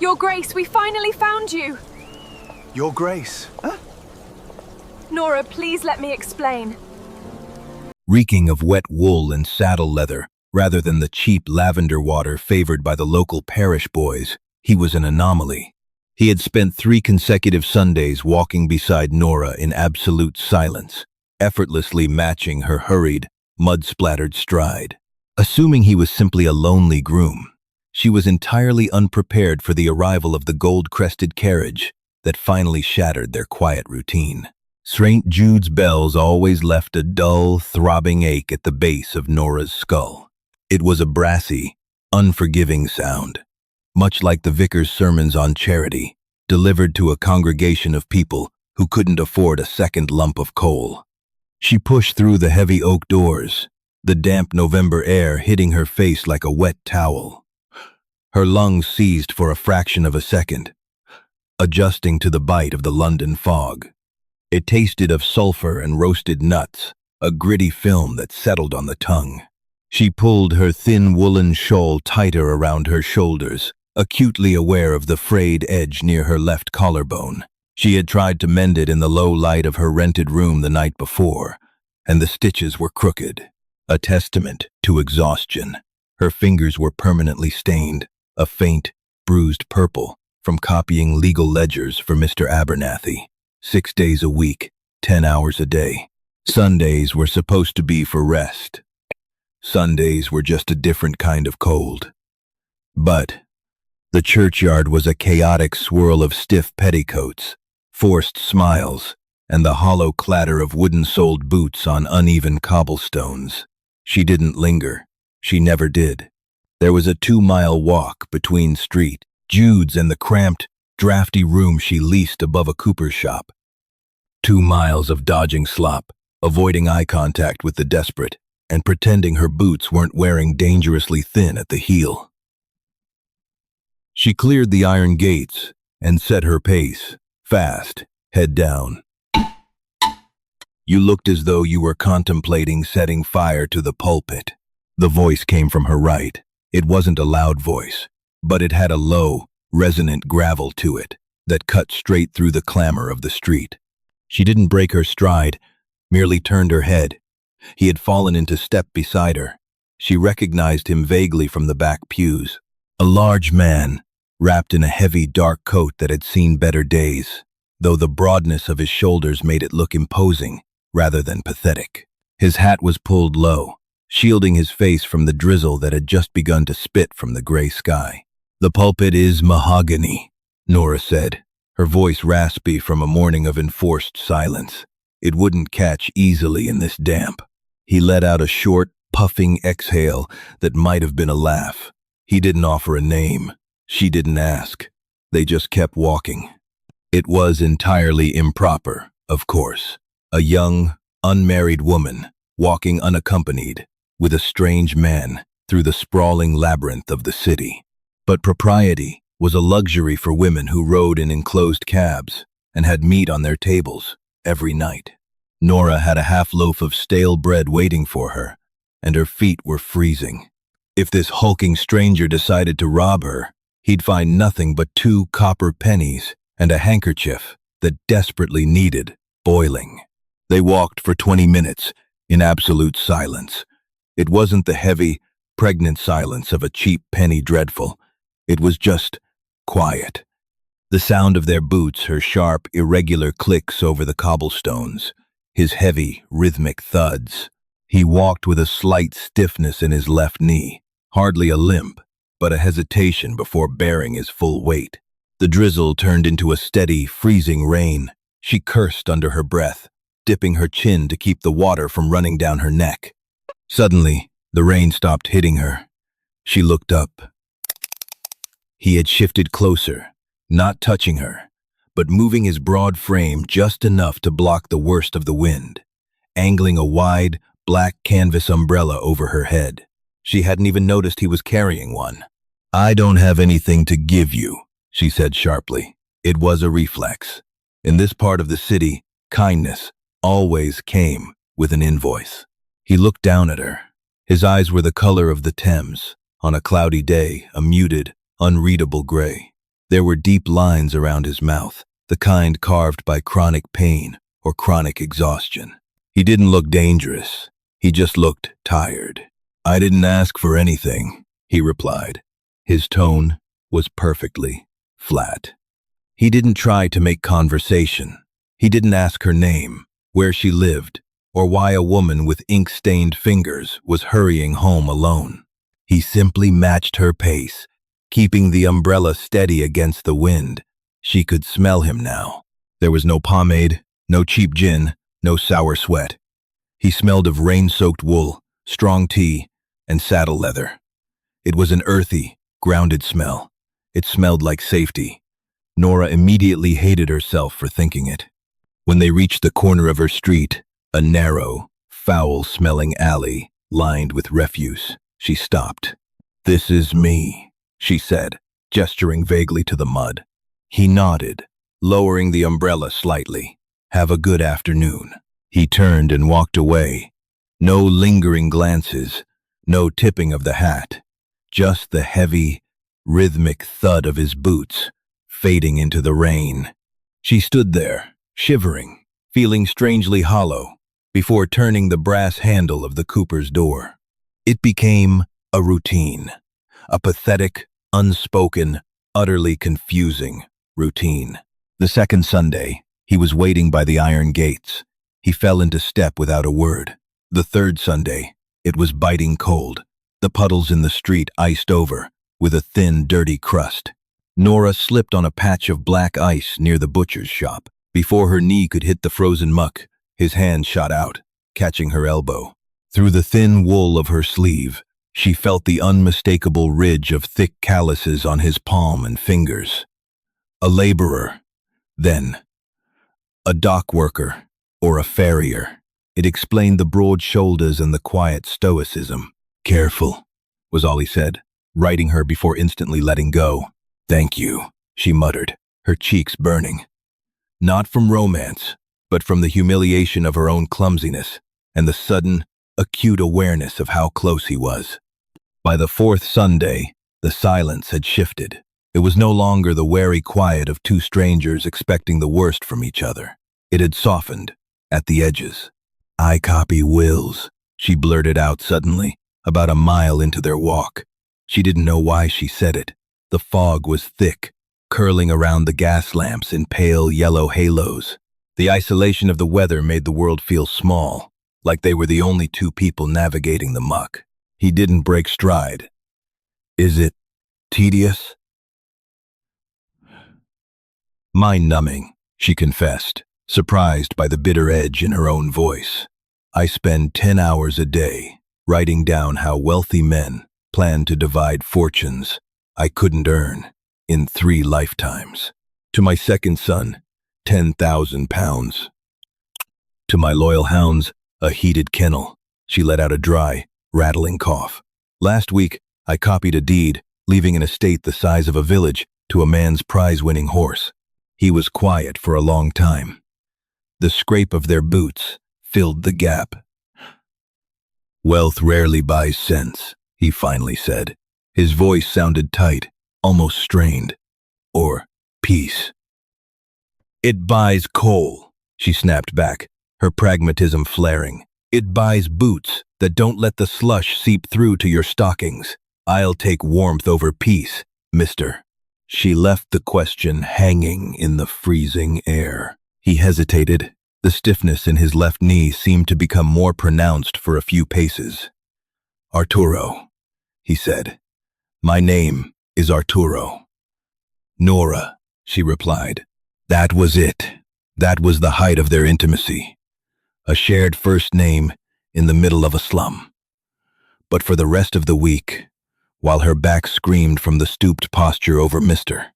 Your Grace, we finally found you! Your Grace? Huh? Nora, please let me explain. Reeking of wet wool and saddle leather, rather than the cheap lavender water favored by the local parish boys, he was an anomaly. He had spent 3 consecutive Sundays walking beside Nora in absolute silence, effortlessly matching her hurried, mud-splattered stride. Assuming he was simply a lonely groom, she was entirely unprepared for the arrival of the gold-crested carriage that finally shattered their quiet routine. St. Jude's bells always left a dull, throbbing ache at the base of Nora's skull. It was a brassy, unforgiving sound, much like the vicar's sermons on charity, delivered to a congregation of people who couldn't afford a second lump of coal. She pushed through the heavy oak doors, the damp November air hitting her face like a wet towel. Her lungs seized for a fraction of a second, adjusting to the bite of the London fog. It tasted of sulfur and roasted nuts, a gritty film that settled on the tongue. She pulled her thin woolen shawl tighter around her shoulders, acutely aware of the frayed edge near her left collarbone. She had tried to mend it in the low light of her rented room the night before, and the stitches were crooked, a testament to exhaustion. Her fingers were permanently stained, a faint, bruised purple, from copying legal ledgers for Mr. Abernathy. 6 days a week, 10 hours a day. Sundays were supposed to be for rest. Sundays were just a different kind of cold. But the churchyard was a chaotic swirl of stiff petticoats, forced smiles, and the hollow clatter of wooden-soled boots on uneven cobblestones. She didn't linger. She never did. There was a 2-mile walk between St. Jude's and the cramped, drafty room she leased above a cooper's shop. 2 miles of dodging slop, avoiding eye contact with the desperate, and pretending her boots weren't wearing dangerously thin at the heel. She cleared the iron gates and set her pace, fast, head down. You looked as though you were contemplating setting fire to the pulpit. The voice came from her right. It wasn't a loud voice, but it had a low, resonant gravel to it that cut straight through the clamor of the street. She didn't break her stride, merely turned her head. He had fallen into step beside her. She recognized him vaguely from the back pews. A large man, wrapped in a heavy dark coat that had seen better days, though the broadness of his shoulders made it look imposing rather than pathetic. His hat was pulled low, shielding his face from the drizzle that had just begun to spit from the gray sky. "The pulpit is mahogany," Nora said, her voice raspy from a morning of enforced silence. It wouldn't catch easily in this damp. He let out a short, puffing exhale that might have been a laugh. He didn't offer a name. She didn't ask. They just kept walking. It was entirely improper, of course. A young, unmarried woman, walking unaccompanied, with a strange man, through the sprawling labyrinth of the city. But propriety was a luxury for women who rode in enclosed cabs and had meat on their tables every night. Nora had a half loaf of stale bread waiting for her, and her feet were freezing. If this hulking stranger decided to rob her, he'd find nothing but 2 copper pennies and a handkerchief that desperately needed boiling. They walked for 20 minutes in absolute silence. It wasn't the heavy, pregnant silence of a cheap penny dreadful. It was just quiet. The sound of their boots, her sharp, irregular clicks over the cobblestones, his heavy, rhythmic thuds. He walked with a slight stiffness in his left knee, hardly a limp, but a hesitation before bearing his full weight. The drizzle turned into a steady, freezing rain. She cursed under her breath, dipping her chin to keep the water from running down her neck. Suddenly, the rain stopped hitting her. She looked up. He had shifted closer, not touching her, but moving his broad frame just enough to block the worst of the wind, angling a wide, black canvas umbrella over her head. She hadn't even noticed he was carrying one. "I don't have anything to give you," she said sharply. It was a reflex. In this part of the city, kindness always came with an invoice. He looked down at her. His eyes were the color of the Thames, on a cloudy day, a muted, unreadable gray. There were deep lines around his mouth, the kind carved by chronic pain or chronic exhaustion. He didn't look dangerous. He just looked tired. "I didn't ask for anything," he replied. His tone was perfectly flat. He didn't try to make conversation. He didn't ask her name, where she lived, or why a woman with ink-stained fingers was hurrying home alone. He simply matched her pace, keeping the umbrella steady against the wind. She could smell him now. There was no pomade, no cheap gin, no sour sweat. He smelled of rain-soaked wool, strong tea, and saddle leather. It was an earthy, grounded smell. It smelled like safety. Nora immediately hated herself for thinking it. When they reached the corner of her street, a narrow, foul-smelling alley lined with refuse, she stopped. "This is me," she said, gesturing vaguely to the mud. He nodded, lowering the umbrella slightly. "Have a good afternoon." He turned and walked away. No lingering glances, no tipping of the hat, just the heavy, rhythmic thud of his boots fading into the rain. She stood there, shivering, feeling strangely hollow, before turning the brass handle of the Cooper's door. It became a routine, a pathetic, unspoken, utterly confusing routine. The second Sunday, he was waiting by the iron gates. He fell into step without a word. The third Sunday, it was biting cold, the puddles in the street iced over, with a thin, dirty crust. Nora slipped on a patch of black ice near the butcher's shop. Before her knee could hit the frozen muck, his hand shot out, catching her elbow. Through the thin wool of her sleeve, she felt the unmistakable ridge of thick calluses on his palm and fingers. A laborer, then. A dock worker, or a farrier. It explained the broad shoulders and the quiet stoicism. "Careful," was all he said, righting her before instantly letting go. "Thank you," she muttered, her cheeks burning. Not from romance, but from the humiliation of her own clumsiness and the sudden, acute awareness of how close he was. By the fourth Sunday, the silence had shifted. It was no longer the wary quiet of two strangers expecting the worst from each other. It had softened, at the edges. "I copy wills," she blurted out suddenly, about a mile into their walk. She didn't know why she said it. The fog was thick, curling around the gas lamps in pale yellow halos. The isolation of the weather made the world feel small, like they were the only two people navigating the muck. He didn't break stride. "Is it tedious?" "Mind-numbing," she confessed, surprised by the bitter edge in her own voice. "I spend 10 hours a day writing down how wealthy men plan to divide fortunes I couldn't earn in 3 lifetimes. To my second son, 10,000 pounds. To my loyal hounds, a heated kennel." She let out a dry, rattling cough. "Last week, I copied a deed, leaving an estate the size of a village to a man's prize-winning horse. He was quiet for a long time. The scrape of their boots filled the gap. Wealth rarely buys sense," he finally said. His voice sounded tight, almost strained. "Or peace." "It buys coal," she snapped back, her pragmatism flaring. "It buys boots that don't let the slush seep through to your stockings. I'll take warmth over peace, mister." She left the question hanging in the freezing air. He hesitated. The stiffness in his left knee seemed to become more pronounced for a few paces. "Arturo," he said. "My name is Arturo." "Nora," she replied. That was it. That was the height of their intimacy. A shared first name in the middle of a slum. But for the rest of the week, while her back screamed from the stooped posture over Mr.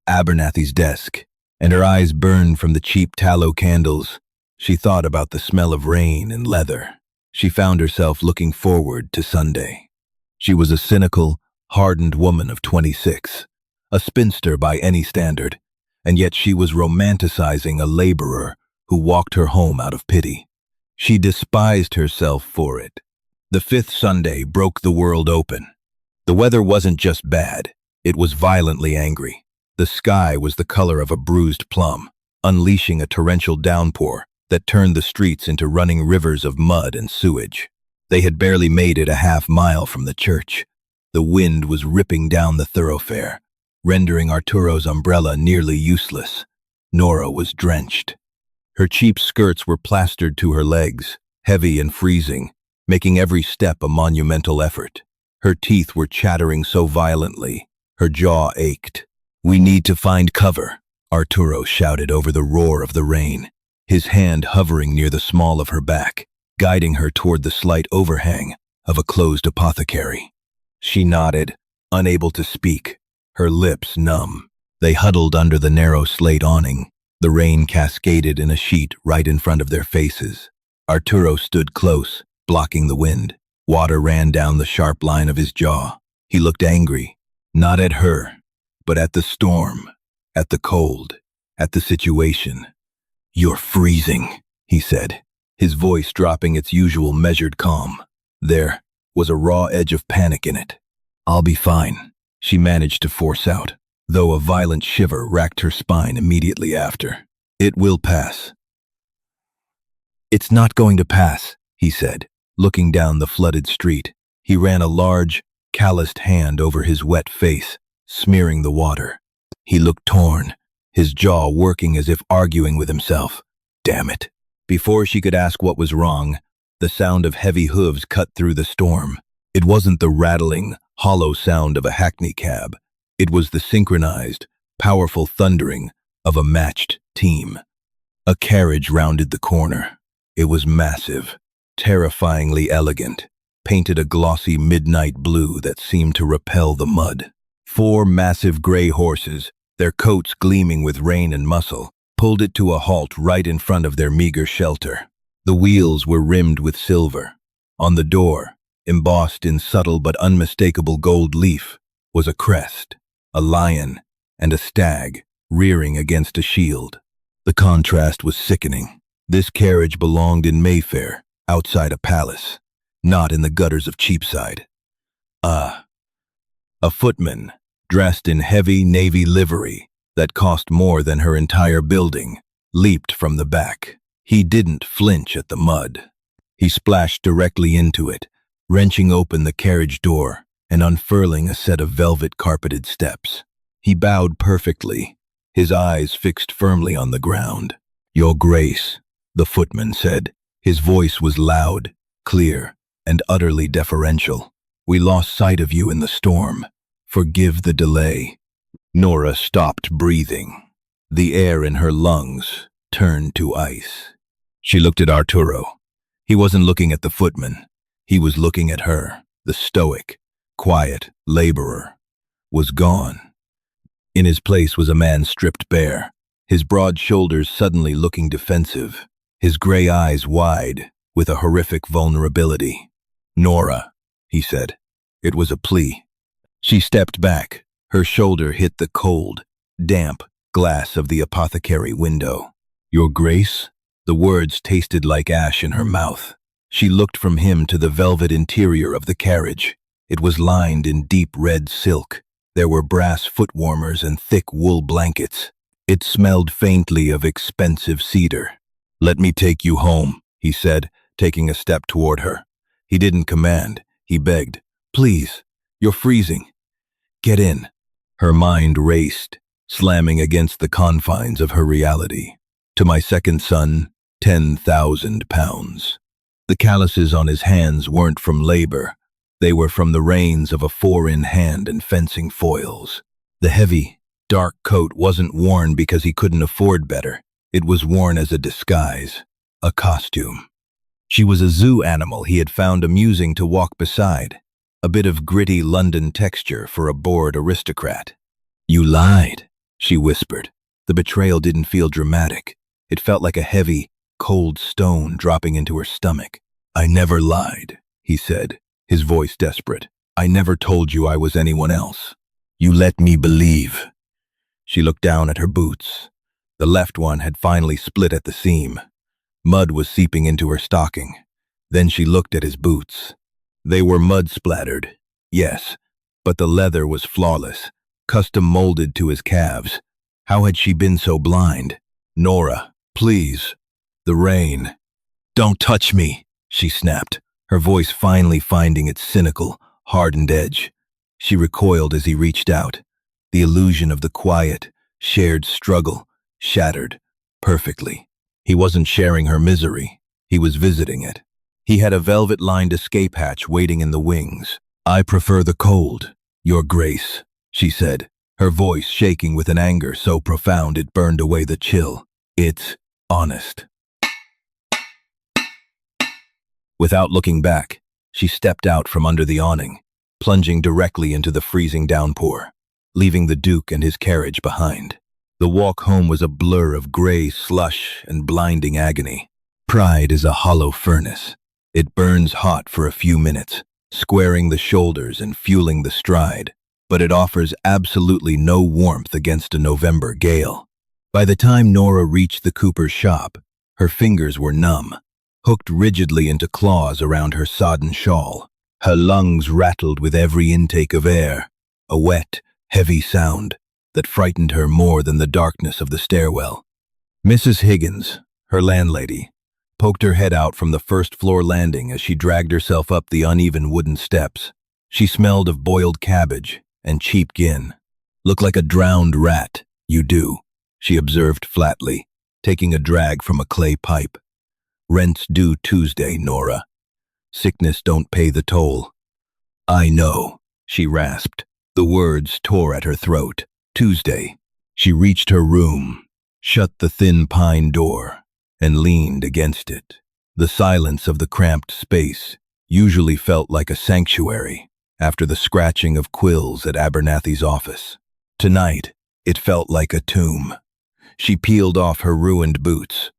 Abernathy's desk, and her eyes burned from the cheap tallow candles, she thought about the smell of rain and leather. She found herself looking forward to Sunday. She was a cynical, hardened woman of 26, a spinster by any standard, and yet she was romanticizing a laborer who walked her home out of pity. She despised herself for it. The fifth Sunday broke the world open. The weather wasn't just bad, it was violently angry. The sky was the color of a bruised plum, unleashing a torrential downpour that turned the streets into running rivers of mud and sewage. They had barely made it a half-mile from the church. The wind was ripping down the thoroughfare, rendering Arturo's umbrella nearly useless. Nora was drenched. Her cheap skirts were plastered to her legs, heavy and freezing, making every step a monumental effort. Her teeth were chattering so violently, her jaw ached. "We need to find cover," Arturo shouted over the roar of the rain, his hand hovering near the small of her back, guiding her toward the slight overhang of a closed apothecary. She nodded, unable to speak, her lips numb. They huddled under the narrow slate awning. The rain cascaded in a sheet right in front of their faces. Arturo stood close, blocking the wind. Water ran down the sharp line of his jaw. He looked angry, not at her, but at the storm, at the cold, at the situation. "You're freezing," he said, his voice dropping its usual measured calm. There was a raw edge of panic in it. "I'll be fine," she managed to force out, though a violent shiver racked her spine immediately after. "It will pass." "It's not going to pass," he said, looking down the flooded street. He ran a large, calloused hand over his wet face, smearing the water. He looked torn, his jaw working as if arguing with himself. Damn it. Before she could ask what was wrong, the sound of heavy hooves cut through the storm. It wasn't the rattling, hollow sound of a hackney cab. It was the synchronized, powerful thundering of a matched team. A carriage rounded the corner. It was massive, terrifyingly elegant, painted a glossy midnight blue that seemed to repel the mud. 4 massive gray horses, their coats gleaming with rain and muscle, pulled it to a halt right in front of their meager shelter. The wheels were rimmed with silver. On the door, embossed in subtle but unmistakable gold leaf, was a crest, a lion, and a stag rearing against a shield. The contrast was sickening. This carriage belonged in Mayfair, outside a palace, not in the gutters of Cheapside. A footman, dressed in heavy navy livery that cost more than her entire building, leaped from the back. He didn't flinch at the mud. He splashed directly into it, wrenching open the carriage door and unfurling a set of velvet-carpeted steps. He bowed perfectly, his eyes fixed firmly on the ground. "Your Grace," the footman said. His voice was loud, clear, and utterly deferential. "We lost sight of you in the storm. Forgive the delay." Nora stopped breathing. The air in her lungs turned to ice. She looked at Arturo. He wasn't looking at the footman. He was looking at her. The stoic, quiet laborer was gone. In his place was a man stripped bare, his broad shoulders suddenly looking defensive, his gray eyes wide with a horrific vulnerability. "Nora," he said. It was a plea. She stepped back. Her shoulder hit the cold, damp glass of the apothecary window. "Your Grace?" The words tasted like ash in her mouth. She looked from him to the velvet interior of the carriage. It was lined in deep red silk. There were brass foot warmers and thick wool blankets. It smelled faintly of expensive cedar. "Let me take you home," he said, taking a step toward her. He didn't command. He begged. "Please, you're freezing. Get in." Her mind raced, slamming against the confines of her reality. "To my second son, 10,000 pounds. The calluses on his hands weren't from labor. They were from the reins of a 4-in-hand and fencing foils. The heavy, dark coat wasn't worn because he couldn't afford better. It was worn as a disguise, a costume. She was a zoo animal he had found amusing to walk beside, a bit of gritty London texture for a bored aristocrat. "You lied," she whispered. The betrayal didn't feel dramatic. It felt like a heavy, cold stone dropping into her stomach. "I never lied," he said, his voice desperate. "I never told you I was anyone else. You let me believe." She looked down at her boots. The left one had finally split at the seam. Mud was seeping into her stocking. Then she looked at his boots. They were mud-splattered, yes, but the leather was flawless, custom molded to his calves. How had she been so blind? Nora, please. The rain. Don't touch me, she snapped, her voice finally finding its cynical, hardened edge. She recoiled as he reached out. The illusion of the quiet, shared struggle shattered perfectly. He wasn't sharing her misery. He was visiting it. He had a velvet-lined escape hatch waiting in the wings. I prefer the cold, Your Grace, she said, her voice shaking with an anger so profound it burned away the chill. It's honest. Without looking back, she stepped out from under the awning, plunging directly into the freezing downpour, leaving the Duke and his carriage behind. The walk home was a blur of gray slush and blinding agony. Pride is a hollow furnace. It burns hot for a few minutes, squaring the shoulders and fueling the stride, but it offers absolutely no warmth against a November gale. By the time Nora reached the Cooper's shop, her fingers were numb, hooked rigidly into claws around her sodden shawl. Her lungs rattled with every intake of air, a wet, heavy sound that frightened her more than the darkness of the stairwell. Mrs. Higgins, her landlady, poked her head out from the first-floor landing as she dragged herself up the uneven wooden steps. She smelled of boiled cabbage and cheap gin. Look like a drowned rat, you do, she observed flatly, taking a drag from a clay pipe. Rent's due Tuesday, Nora. Sickness don't pay the toll. I know, she rasped. The words tore at her throat. Tuesday. She reached her room, shut the thin pine door, and leaned against it. The silence of the cramped space usually felt like a sanctuary after the scratching of quills at Abernathy's office. Tonight, it felt like a tomb. She peeled off her ruined boots.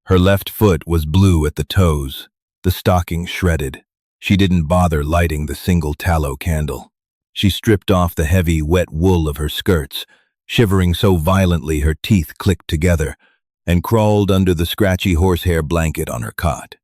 Her left foot was blue at the toes, the stocking shredded. She didn't bother lighting the single tallow candle. She stripped off the heavy, wet wool of her skirts, shivering so violently her teeth clicked together, and crawled under the scratchy horsehair blanket on her cot.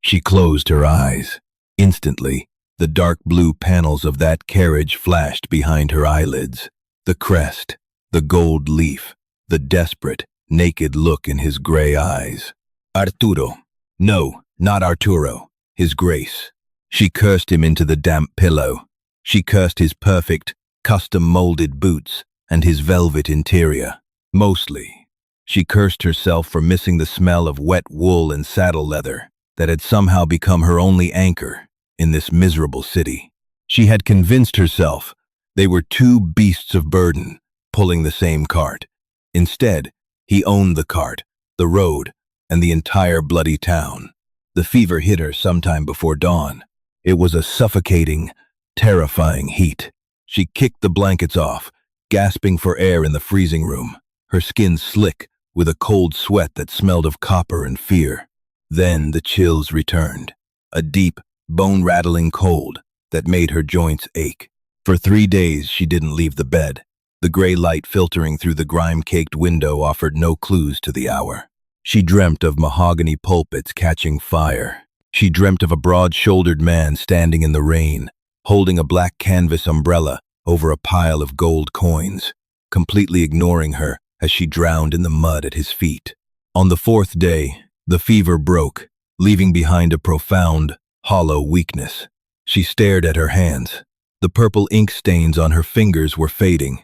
She closed her eyes. Instantly, the dark blue panels of that carriage flashed behind her eyelids. The crest, the gold leaf, the desperate, naked look in his gray eyes. Arturo. No, not Arturo. His Grace. She cursed him into the damp pillow. She cursed his perfect, custom-molded boots and his velvet interior. Mostly, she cursed herself for missing the smell of wet wool and saddle leather that had somehow become her only anchor in this miserable city. She had convinced herself they were two beasts of burden pulling the same cart. Instead, he owned the cart, the road, and the entire bloody town. The fever hit her sometime before dawn. It was a suffocating, terrifying heat. She kicked the blankets off, gasping for air in the freezing room, her skin slick with a cold sweat that smelled of copper and fear. Then the chills returned, a deep, bone-rattling cold that made her joints ache. For 3 days she didn't leave the bed. The gray light filtering through the grime-caked window offered no clues to the hour. She dreamt of mahogany pulpits catching fire. She dreamt of a broad-shouldered man standing in the rain, holding a black canvas umbrella over a pile of gold coins, completely ignoring her as she drowned in the mud at his feet. On the 4th day, the fever broke, leaving behind a profound, hollow weakness. She stared at her hands. The purple ink stains on her fingers were fading.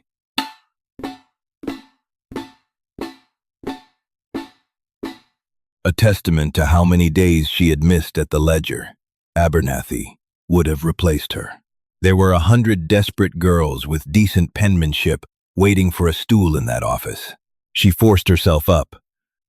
A testament to how many days she had missed at the ledger. Abernathy would have replaced her. There were 100 desperate girls with decent penmanship waiting for a stool in that office. She forced herself up.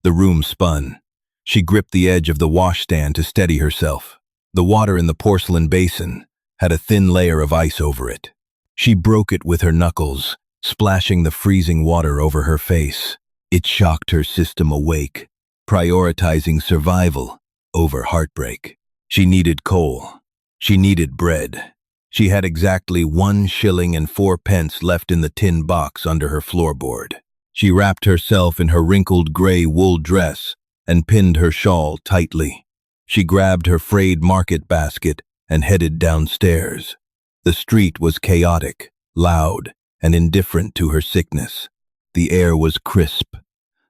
The room spun. She gripped the edge of the washstand to steady herself. The water in the porcelain basin had a thin layer of ice over it. She broke it with her knuckles, splashing the freezing water over her face. It shocked her system awake, prioritizing survival over heartbreak. She needed coal. She needed bread. She had exactly 1 shilling and 4 pence left in the tin box under her floorboard. She wrapped herself in her wrinkled gray wool dress and pinned her shawl tightly. She grabbed her frayed market basket and headed downstairs. The street was chaotic, loud, and indifferent to her sickness. The air was crisp,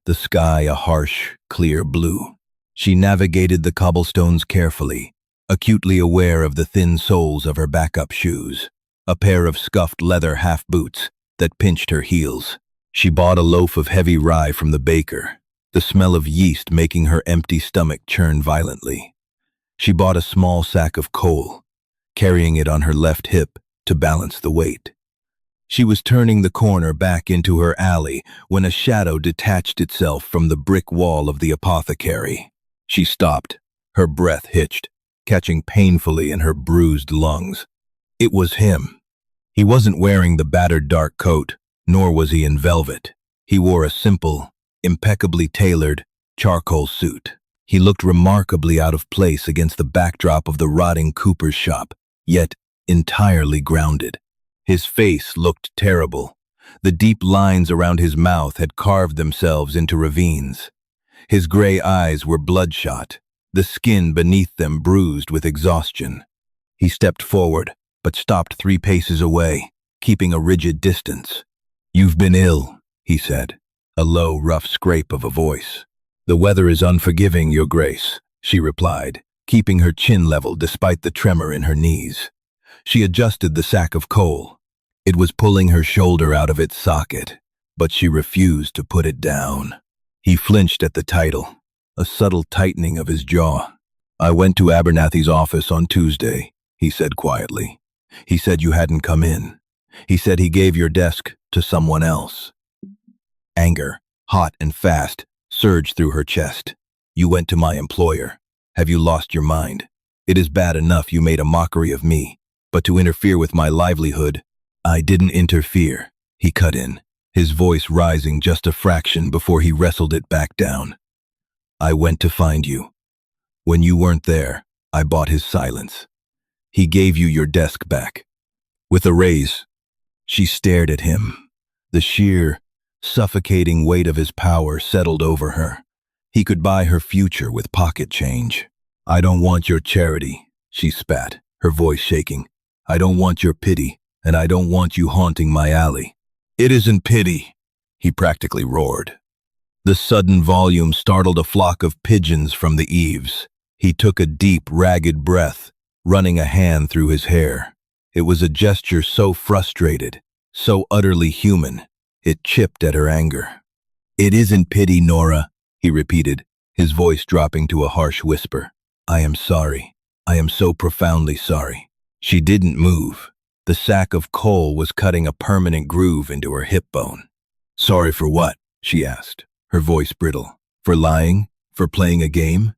the sky a harsh, clear blue. She navigated the cobblestones carefully, acutely aware of the thin soles of her backup shoes, a pair of scuffed leather half-boots that pinched her heels. She bought a loaf of heavy rye from the baker, the smell of yeast making her empty stomach churn violently. She bought a small sack of coal, carrying it on her left hip to balance the weight. She was turning the corner back into her alley when a shadow detached itself from the brick wall of the apothecary. She stopped, her breath hitched, catching painfully in her bruised lungs. It was him. He wasn't wearing the battered dark coat, nor was he in velvet. He wore a simple, impeccably tailored, charcoal suit. He looked remarkably out of place against the backdrop of the rotting cooper's shop, yet entirely grounded. His face looked terrible. The deep lines around his mouth had carved themselves into ravines. His gray eyes were bloodshot, the skin beneath them bruised with exhaustion. He stepped forward, but stopped 3 paces away, keeping a rigid distance. "You've been ill," he said, a low, rough scrape of a voice. "The weather is unforgiving, Your Grace," she replied, keeping her chin level despite the tremor in her knees. She adjusted the sack of coal. It was pulling her shoulder out of its socket, but she refused to put it down. He flinched at the title, a subtle tightening of his jaw. "I went to Abernathy's office on Tuesday," he said quietly. "He said you hadn't come in. He said he gave your desk to someone else." Anger, hot and fast, surged through her chest. "You went to my employer. Have you lost your mind? It is bad enough you made a mockery of me, but to interfere with my livelihood—" "I didn't interfere," he cut in, his voice rising just a fraction before he wrestled it back down. "I went to find you. When you weren't there, I bought his silence. He gave you your desk back. With a raise." She stared at him. The sheer, suffocating weight of his power settled over her. He could buy her future with pocket change. "I don't want your charity," she spat, her voice shaking. "I don't want your pity, and I don't want you haunting my alley." "It isn't pity," he practically roared. The sudden volume startled a flock of pigeons from the eaves. He took a deep, ragged breath, running a hand through his hair. It was a gesture so frustrated, so utterly human, it chipped at her anger. "It isn't pity, Nora," he repeated, his voice dropping to a harsh whisper. "I am sorry. I am so profoundly sorry." She didn't move. The sack of coal was cutting a permanent groove into her hip bone. "Sorry for what?" she asked, her voice brittle. "For lying? For playing a game?"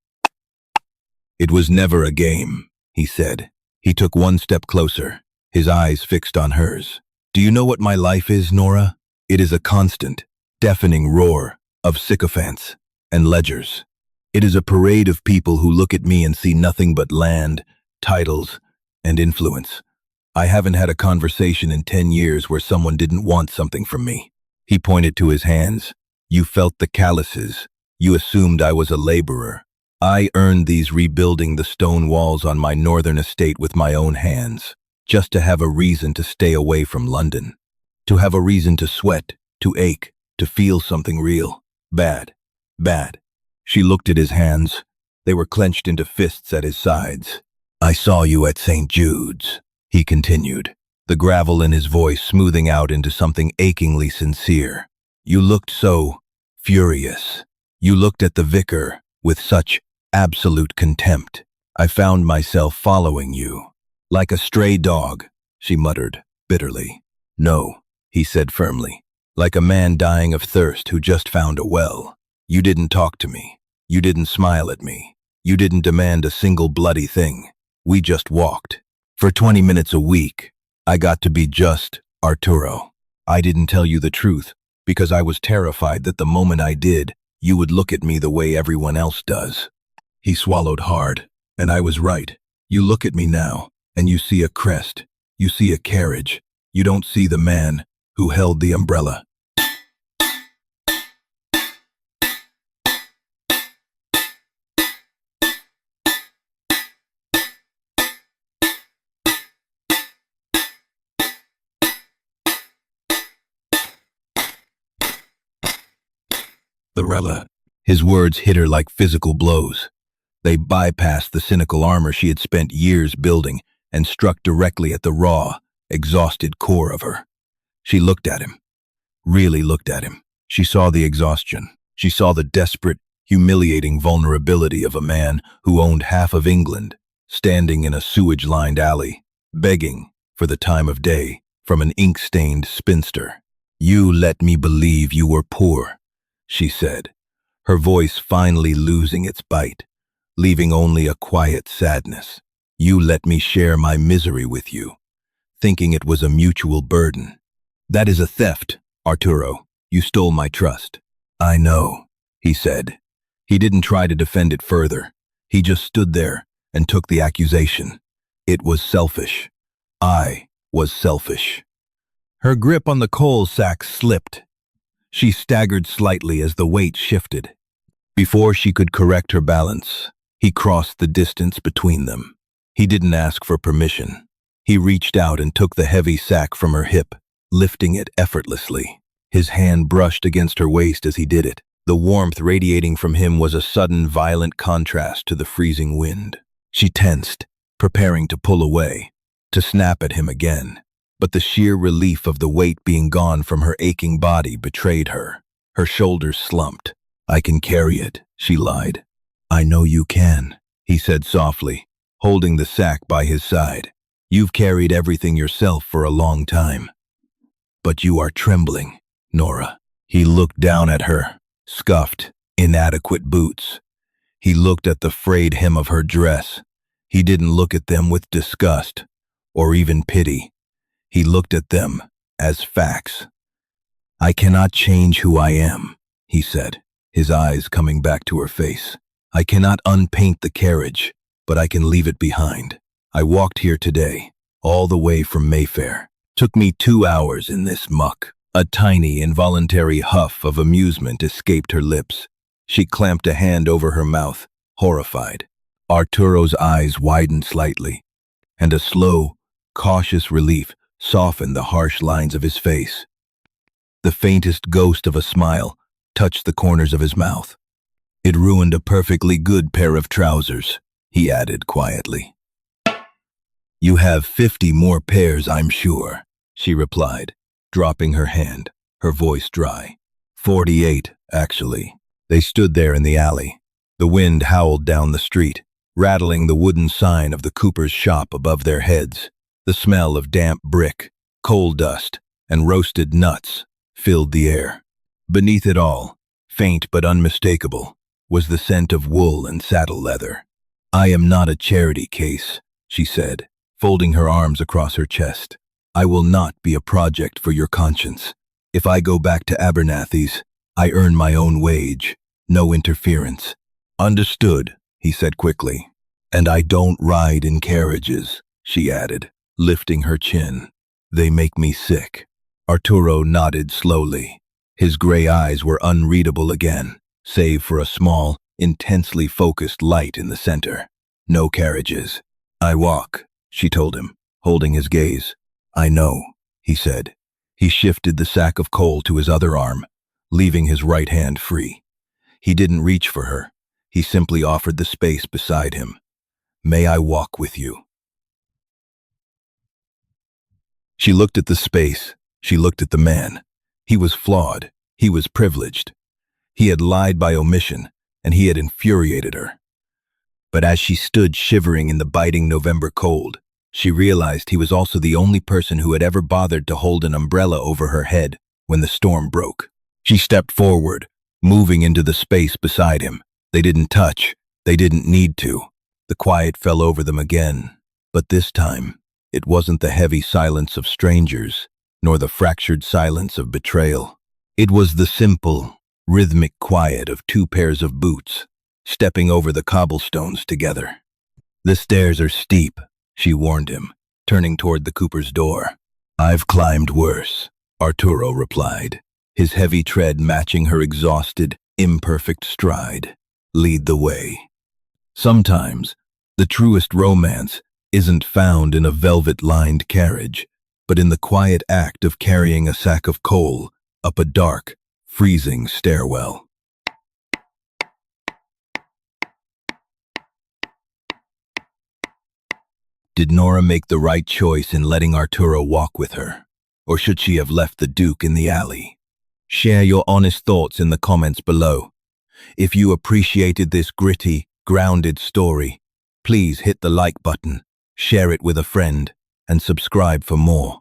"It was never a game," he said. He took 1 step closer, his eyes fixed on hers. "Do you know what my life is, Nora? It is a constant, deafening roar of sycophants and ledgers. It is a parade of people who look at me and see nothing but land, titles, and influence. I haven't had a conversation in 10 years where someone didn't want something from me." He pointed to his hands. "You felt the calluses. You assumed I was a laborer. I earned these rebuilding the stone walls on my northern estate with my own hands, just to have a reason to stay away from London. To have a reason to sweat, to ache, to feel something real. Bad. Bad." She looked at his hands. They were clenched into fists at his sides. "I saw you at St. Jude's," he continued, the gravel in his voice smoothing out into something achingly sincere. "You looked so furious. You looked at the vicar with such absolute contempt. I found myself following you. Like a stray dog," she muttered bitterly. "No," he said firmly, "like a man dying of thirst who just found a well. You didn't talk to me. You didn't smile at me. You didn't demand a single bloody thing. We just walked. For 20 minutes a week, I got to be just Arturo. I didn't tell you the truth because I was terrified that the moment I did, you would look at me the way everyone else does." He swallowed hard, and I was right. "You look at me now, and you see a crest. You see a carriage. You don't see the man who held the umbrella." Lorella. His words hit her like physical blows. They bypassed the cynical armor she had spent years building and struck directly at the raw, exhausted core of her. She looked at him, really looked at him. She saw the exhaustion. She saw the desperate, humiliating vulnerability of a man who owned half of England, standing in a sewage-lined alley, begging for the time of day from an ink-stained spinster. "You let me believe you were poor," she said, her voice finally losing its bite, leaving only a quiet sadness. "You let me share my misery with you, thinking it was a mutual burden. That is a theft, Arturo. You stole my trust." "I know," he said. He didn't try to defend it further. He just stood there and took the accusation. It was selfish. I was selfish. Her grip on the coal sack slipped. She staggered slightly as the weight shifted. Before she could correct her balance, he crossed the distance between them. He didn't ask for permission. He reached out and took the heavy sack from her hip, lifting it effortlessly. His hand brushed against her waist as he did it. The warmth radiating from him was a sudden, violent contrast to the freezing wind. She tensed, preparing to pull away, to snap at him again. But the sheer relief of the weight being gone from her aching body betrayed her. Her shoulders slumped. "I can carry it," she lied. "I know you can," he said softly, holding the sack by his side. "You've carried everything yourself for a long time. But you are trembling, Nora." He looked down at her, scuffed, inadequate boots. He looked at the frayed hem of her dress. He didn't look at them with disgust or even pity. He looked at them as facts. "I cannot change who I am," he said, his eyes coming back to her face. "I cannot unpaint the carriage, but I can leave it behind. I walked here today, all the way from Mayfair. Took me 2 hours in this muck." A tiny, involuntary huff of amusement escaped her lips. She clamped a hand over her mouth, horrified. Arturo's eyes widened slightly, and a slow, cautious relief softened the harsh lines of his face. The faintest ghost of a smile touched the corners of his mouth. "It ruined a perfectly good pair of trousers," he added quietly. "You have 50 more pairs, I'm sure," she replied, dropping her hand, her voice dry. 48, actually." They stood there in the alley. The wind howled down the street, rattling the wooden sign of the cooper's shop above their heads. The smell of damp brick, coal dust, and roasted nuts filled the air. Beneath it all, faint but unmistakable, was the scent of wool and saddle leather. "I am not a charity case," she said, folding her arms across her chest. "I will not be a project for your conscience. If I go back to Abernathy's, I earn my own wage, no interference." "Understood," he said quickly. "And I don't ride in carriages," she added, lifting her chin. "They make me sick." Arturo nodded slowly. His gray eyes were unreadable again, save for a small, intensely focused light in the center. "No carriages. I walk," she told him, holding his gaze. "I know," he said. He shifted the sack of coal to his other arm, leaving his right hand free. He didn't reach for her. He simply offered the space beside him. "May I walk with you?" She looked at the space. She looked at the man. He was flawed. He was privileged. He had lied by omission, and he had infuriated her. But as she stood shivering in the biting November cold, she realized he was also the only person who had ever bothered to hold an umbrella over her head when the storm broke. She stepped forward, moving into the space beside him. They didn't touch. They didn't need to. The quiet fell over them again. But this time, it wasn't the heavy silence of strangers, nor the fractured silence of betrayal. It was the simple, rhythmic quiet of 2 pairs of boots, stepping over the cobblestones together. "The stairs are steep," she warned him, turning toward the cooper's door. "I've climbed worse," Arturo replied, his heavy tread matching her exhausted, imperfect stride. "Lead the way." Sometimes, the truest romance isn't found in a velvet-lined carriage, but in the quiet act of carrying a sack of coal up a dark, freezing stairwell. Did Nora make the right choice in letting Arturo walk with her? Or should she have left the Duke in the alley? Share your honest thoughts in the comments below. If you appreciated this gritty, grounded story, please hit the like button, share it with a friend, and subscribe for more.